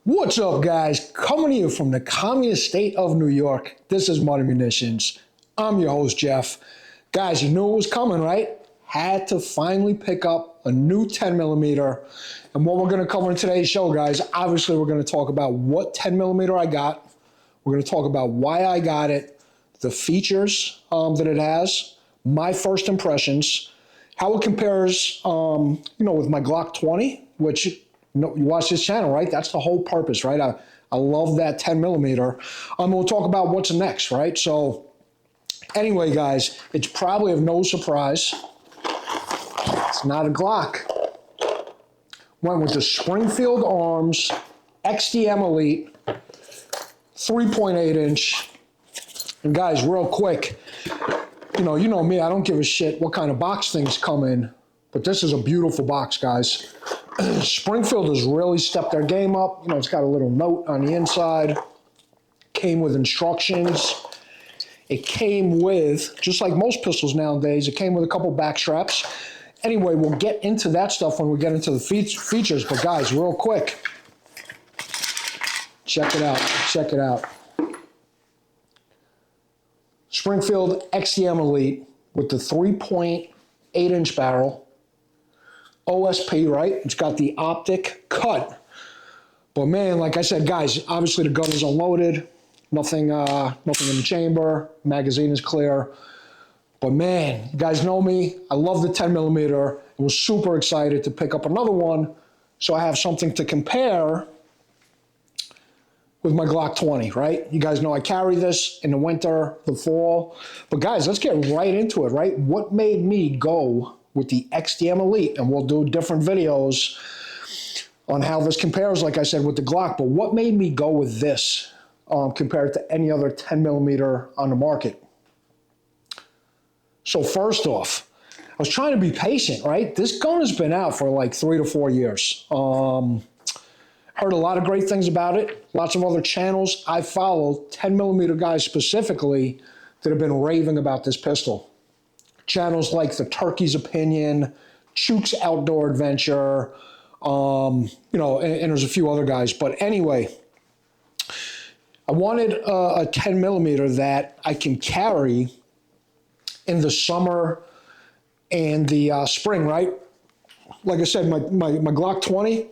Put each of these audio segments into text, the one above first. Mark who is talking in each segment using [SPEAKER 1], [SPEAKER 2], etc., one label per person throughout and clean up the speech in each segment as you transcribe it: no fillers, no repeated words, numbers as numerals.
[SPEAKER 1] What's up, guys? Coming to you from the communist state of New York. This is Modern Munitions. I'm your host, Jeff. Guys, you knew it was coming, right? Had to finally pick up a new 10mm. And what we're going to cover in today's show, guys, obviously we're going to talk about what 10mm I got. We're going to talk about why I got it, the features that it has, my first impressions, how it compares, with my Glock 20, which you watch this channel, right? That's the whole purpose, right? I love that 10mm. We'll talk about what's next, right? So anyway, guys, it's probably of no surprise. It's not a Glock. Went with the Springfield Arms XDM Elite 3.8 inch. And guys, real quick, you know me, I don't give a shit what kind of box things come in, but this is a beautiful box, guys. Springfield has really stepped their game up. It's got a little note on the inside. Came with instructions. It came with, just like most pistols nowadays, it came with a couple back straps. Anyway, we'll get into that stuff when we get into the features. But guys, real quick, check it out. Check it out. Springfield XDM Elite with the 3.8 inch barrel. OSP, right? It's got the optic cut. But man, like I said, guys, obviously the gun is unloaded. Nothing in the chamber. Magazine is clear. But man, you guys know me. I love the 10mm. I was super excited to pick up another one, so I have something to compare with my Glock 20, right? You guys know I carry this in the winter, the fall. But guys, let's get right into it, right? What made me go with the XDM Elite? And we'll do different videos on how this compares, like I said, with the Glock. But what made me go with this compared to any other 10mm on the market? So first off, I was trying to be patient, right? This gun has been out for like 3 to 4 years. Heard a lot of great things about it. Lots of other channels I follow, 10mm guys specifically, that have been raving about this pistol. Channels like the Turkey's Opinion, Chuke's Outdoor Adventure, and there's a few other guys. But anyway, I wanted a 10mm that I can carry in the summer and the spring, right? Like I said, my Glock 20,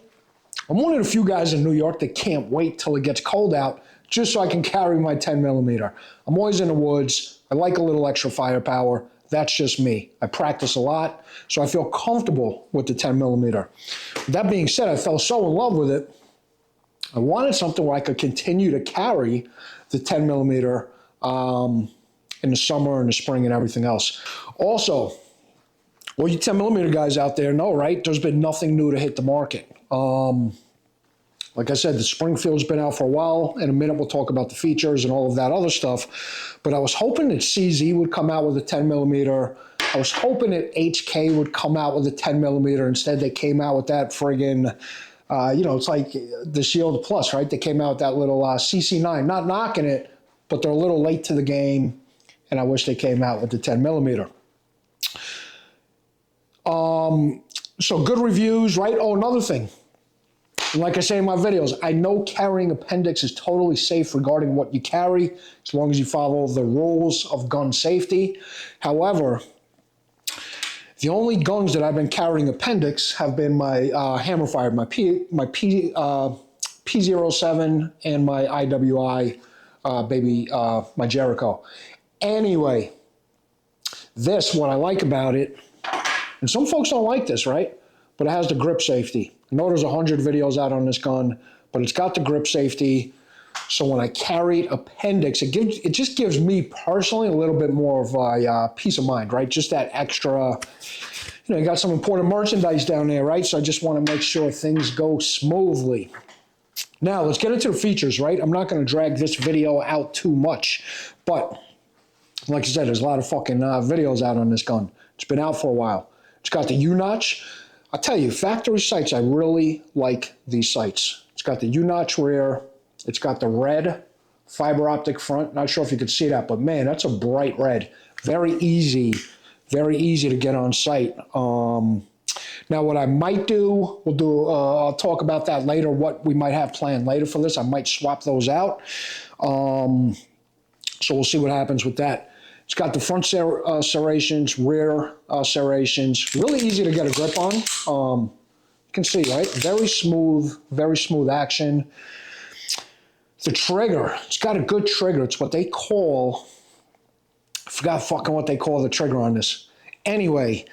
[SPEAKER 1] I'm one of the few guys in New York that can't wait till it gets cold out just so I can carry my 10mm. I'm always in the woods. I like a little extra firepower. That's just me. I practice a lot, so I feel comfortable with the 10mm. That being said, I fell so in love with it, I wanted something where I could continue to carry the 10mm in the summer and the spring and everything else. Also, all you 10mm guys out there know, right? There's been nothing new to hit the market. Like I said, the Springfield's been out for a while. In a minute, we'll talk about the features and all of that other stuff. But I was hoping that CZ would come out with a 10mm. I was hoping that HK would come out with a 10mm. Instead, they came out with that friggin', it's like the Shield Plus, right? They came out with that little CC9. Not knocking it, but they're a little late to the game, and I wish they came out with the 10mm. So good reviews, right? Oh, another thing. Like I say in my videos, I know carrying appendix is totally safe regarding what you carry, as long as you follow the rules of gun safety. However, the only guns that I've been carrying appendix have been my hammer fire, my P07 and my IWI, my Jericho. Anyway, what I like about it, and some folks don't like this, right? But it has the grip safety. I know there's 100 videos out on this gun, but it's got the grip safety. So when I carry appendix, it just gives me personally a little bit more of a peace of mind, right? Just that extra, you got some important merchandise down there, right? So I just want to make sure things go smoothly. Now, let's get into the features, right? I'm not going to drag this video out too much, but like I said, there's a lot of fucking videos out on this gun. It's been out for a while. It's got the U-notch. I'll tell you, factory sights, I really like these sights. It's got the U-notch rear. It's got the red fiber optic front. Not sure if you could see that, but man, that's a bright red. Very easy to get on sight. Now, what I might do, I'll talk about that later, what we might have planned later for this. I might swap those out. So we'll see what happens with that. It's got the front serrations, rear serrations. Really easy to get a grip on. You can see, right? Very smooth action. The trigger, it's got a good trigger. It's what they call, I forgot fucking what they call the trigger on this. Anyway,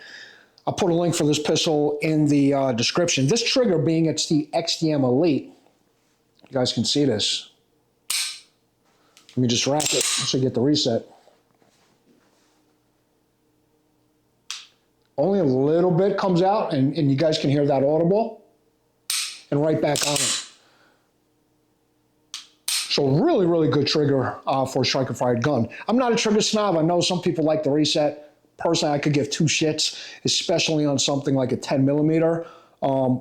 [SPEAKER 1] I'll put a link for this pistol in the description. This trigger, being it's the XDM Elite, you guys can see this. Let me just wrap it so you get the reset. Only a little bit comes out, and you guys can hear that audible, and right back on it. So really good trigger for a striker-fired gun. I'm not a trigger snob. I know some people like the reset. Personally, I could give two shits, especially on something like a 10mm.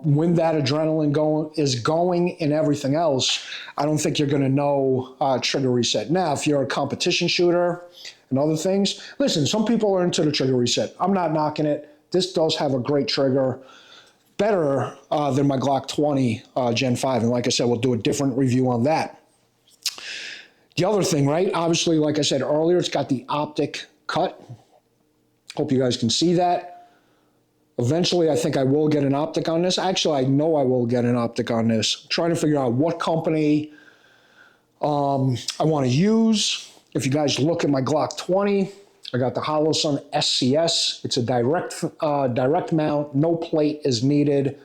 [SPEAKER 1] When that adrenaline is going and everything else, I don't think you're going to know trigger reset. Now, if you're a competition shooter and other things, listen, some people are into the trigger reset. I'm not knocking it. This does have a great trigger, better than my Glock 20 Gen 5. And like I said, we'll do a different review on that. The other thing, right? Obviously, like I said earlier, it's got the optic cut. Hope you guys can see that. Eventually, I think I will get an optic on this. Actually, I know I will get an optic on this. I'm trying to figure out what company I want to use. If you guys look at my Glock 20, I got the Holosun SCS. It's a direct mount. No plate is needed.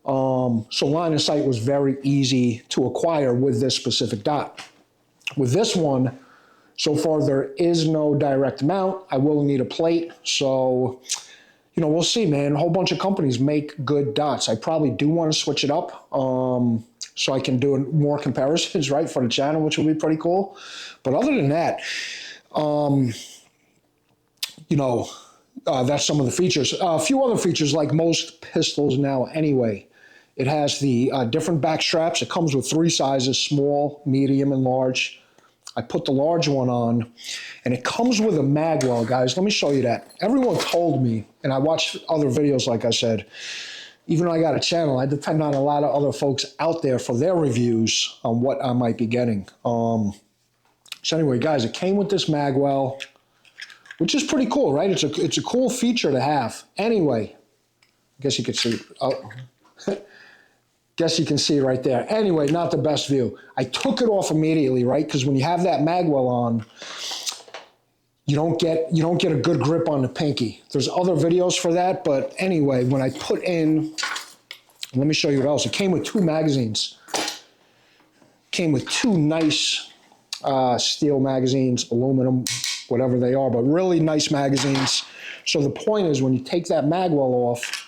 [SPEAKER 1] So line of sight was very easy to acquire with this specific dot. With this one, so far there is no direct mount. I will need a plate. So, you know, we'll see, man. A whole bunch of companies make good dots. I probably do want to switch it up so I can do more comparisons, right, for the channel, which will be pretty cool. But other than that, you know, that's some of the features. A few other features, like most pistols now anyway. It has the different back straps. It comes with 3 sizes, small, medium, and large. I put the large one on, and it comes with a mag well, guys. Let me show you that. Everyone told me, and I watched other videos, like I said, even though I got a channel, I depend on a lot of other folks out there for their reviews on what I might be getting. So anyway, guys, it came with this mag well, which is pretty cool, right? It's a cool feature to have. Anyway, I guess you could see. Oh. Guess you can see right there. Anyway, not the best view. I took it off immediately, right? Because when you have that magwell on, you don't get a good grip on the pinky. There's other videos for that, but anyway, when I put in, let me show you what else. It came with 2 magazines. Came with 2 nice steel magazines, aluminum, whatever they are, but really nice magazines. So the point is, when you take that magwell off,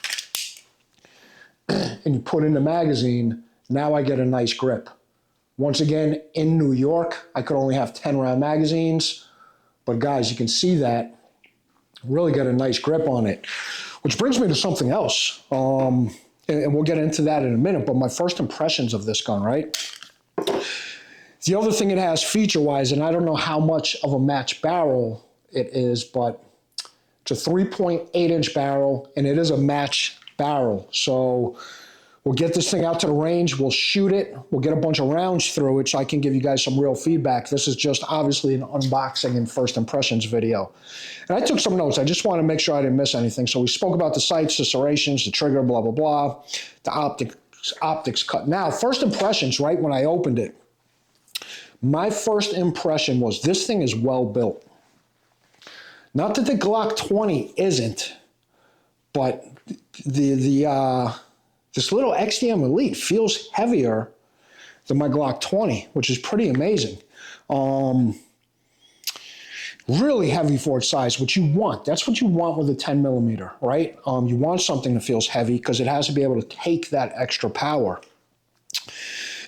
[SPEAKER 1] and you put in the magazine, now I get a nice grip. Once again, in New York, I could only have 10-round magazines, but guys, you can see that. Really get a nice grip on it. Which brings me to something else, and we'll get into that in a minute, but my first impressions of this gun, right? The other thing it has feature-wise, and I don't know how much of a match barrel it is, but it's a 3.8-inch barrel, and it is a match barrel. So we'll get this thing out to the range, we'll shoot it, we'll get a bunch of rounds through it so I can give you guys some real feedback. This is just obviously an unboxing and first impressions video. And I took some notes. I just want to make sure I didn't miss anything. So we spoke about the sights, the serrations, the trigger, blah, blah, blah, the optics cut. Now, first impressions, right, when I opened it, my first impression was this thing is well built. Not that the Glock 20 isn't, but this little XDM Elite feels heavier than my Glock 20, which is pretty amazing. Really heavy for its size, which you want. That's what you want with a 10mm, right? You want something that feels heavy because it has to be able to take that extra power.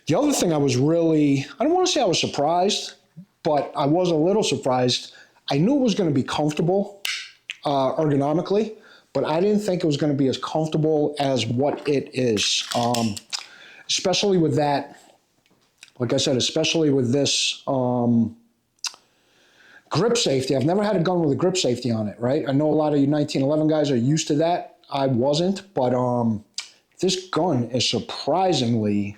[SPEAKER 1] The other thing I was really, I don't want to say I was surprised, but I was a little surprised. I knew it was going to be comfortable ergonomically, but I didn't think it was going to be as comfortable as what it is. Especially with that, like I said, especially with this grip safety. I've never had a gun with a grip safety on it, right? I know a lot of you 1911 guys are used to that. I wasn't, but this gun is surprisingly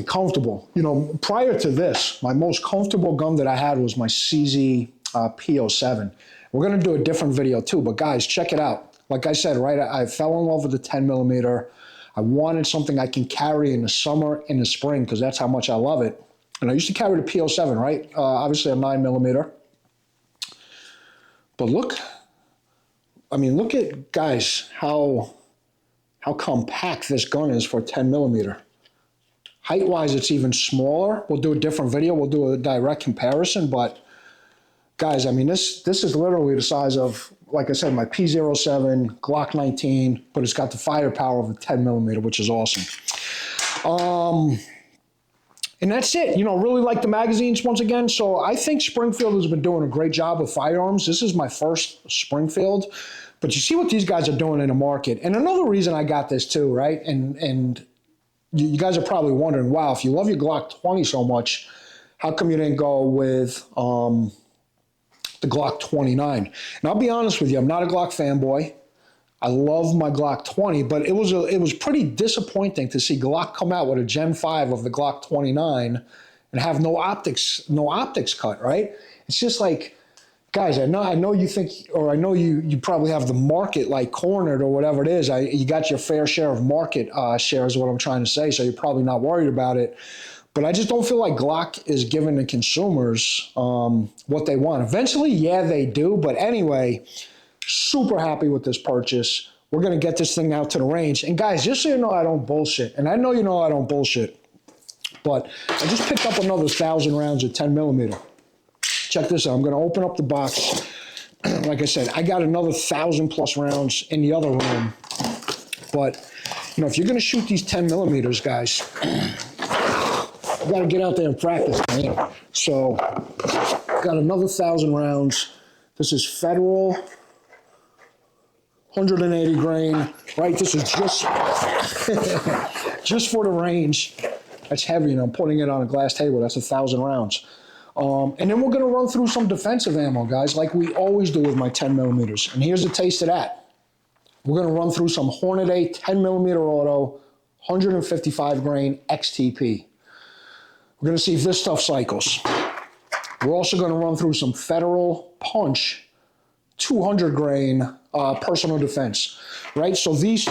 [SPEAKER 1] comfortable. You know, prior to this, my most comfortable gun that I had was my CZ P07. We're gonna do a different video too, but guys, check it out. Like I said, right, I fell in love with the 10mm. I wanted something I can carry in the summer, in the spring, because that's how much I love it. And I used to carry the P07, right? Obviously a 9mm. But look, I mean, look at, guys, how compact this gun is for 10mm. Height-wise, it's even smaller. We'll do a different video. We'll do a direct comparison. But, guys, I mean, this is literally the size of, like I said, my P07, Glock 19, but it's got the firepower of a 10mm, which is awesome. And that's it. You know, really like the magazines once again. So I think Springfield has been doing a great job with firearms. This is my first Springfield. But you see what these guys are doing in the market. And another reason I got this too, right? And you guys are probably wondering, wow, if you love your Glock 20 so much, how come you didn't go with the Glock 29? And I'll be honest with you, I'm not a Glock fanboy. I love my Glock 20, but it was pretty disappointing to see Glock come out with a Gen 5 of the Glock 29 and have no optics cut, right? It's just like, guys, I know you think, or I know you probably have the market like cornered or whatever it is. You got your fair share of market share is what I'm trying to say, so you're probably not worried about it. But I just don't feel like Glock is giving the consumers what they want. Eventually, yeah, they do. But anyway, super happy with this purchase. We're going to get this thing out to the range. And guys, just so you know I don't bullshit, and I know you know I don't bullshit, but I just picked up another 1,000 rounds of 10mm. Check this out. I'm going to open up the box. Like I said, I got another 1,000+ rounds in the other room. But, you know, if you're going to shoot these 10mm, guys, you got to get out there and practice, man. So, got another 1,000 rounds. This is Federal, 180 grain, right? This is just, just for the range. That's heavy, and I'm putting it on a glass table. That's 1,000 rounds. And then we're going to run through some defensive ammo, guys, like we always do with my 10mm. And here's a taste of that. We're going to run through some Hornady 10mm auto, 155 grain XTP. We're going to see if this stuff cycles. We're also going to run through some Federal Punch 200 grain personal defense, right? So these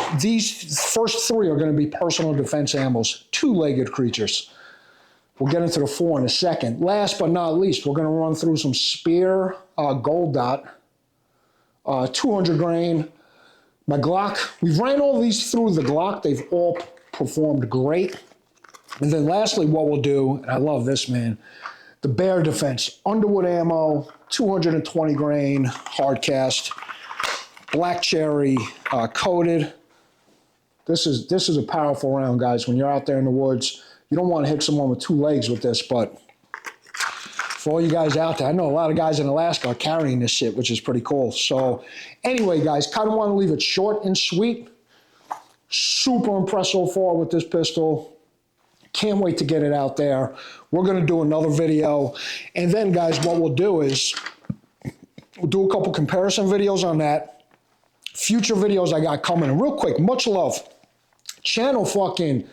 [SPEAKER 1] first three are going to be personal defense ammos, two-legged creatures. We'll get into the four in a second. Last but not least, we're going to run through some Spear Gold Dot, 200 grain. My Glock, we've ran all these through the Glock. They've all performed great. And then lastly, what we'll do, and I love this, man, the Bear Defense, Underwood ammo, 220 grain, hard cast, black cherry, coated. This is a powerful round, guys. When you're out there in the woods, you don't want to hit someone with two legs with this, but for all you guys out there, I know a lot of guys in Alaska are carrying this shit, which is pretty cool. So anyway, guys, kind of want to leave it short and sweet. Super impressed so far with this pistol. Can't wait to get it out there. We're going to do another video. And then, guys, what we'll do is we'll do a couple comparison videos on that. Future videos I got coming. And real quick, much love. Channel fucking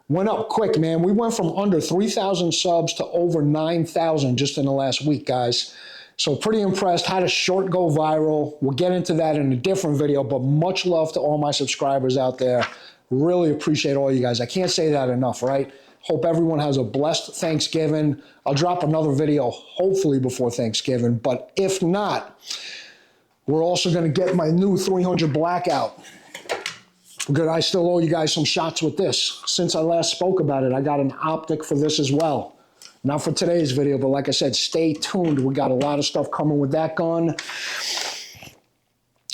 [SPEAKER 1] went up quick, man. We went from under 3,000 subs to over 9,000 just in the last week, guys. So pretty impressed. Had a short go viral. We'll get into that in a different video, but much love to all my subscribers out there. Really appreciate all you guys. I can't say that enough, right? Hope everyone has a blessed Thanksgiving. I'll drop another video hopefully before Thanksgiving, but if not, we're also going to get my new 300 Blackout. Good, I still owe you guys some shots with this. Since I last spoke about it, I got an optic for this as well. Not for today's video, but like I said, stay tuned. We got a lot of stuff coming with that gun.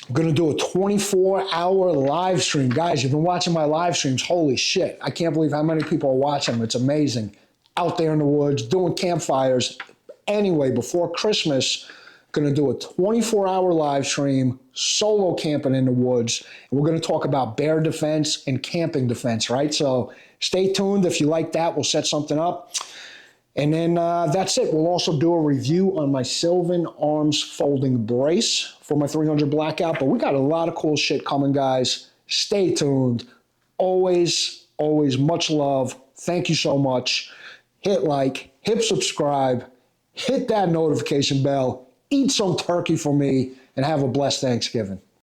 [SPEAKER 1] I'm going to do a 24-hour live stream. Guys, you've been watching my live streams. Holy shit. I can't believe how many people are watching them. It's amazing. Out there in the woods, doing campfires. Anyway, before Christmas, going to do a 24-hour live stream, solo camping in the woods. And we're going to talk about bear defense and camping defense, right? So stay tuned. If you like that, we'll set something up. And then that's it. We'll also do a review on my Sylvan Arms folding brace for my 300 Blackout. But we got a lot of cool shit coming, guys. Stay tuned. Always, always much love. Thank you so much. Hit like, hit subscribe, hit that notification bell, eat some turkey for me, and have a blessed Thanksgiving.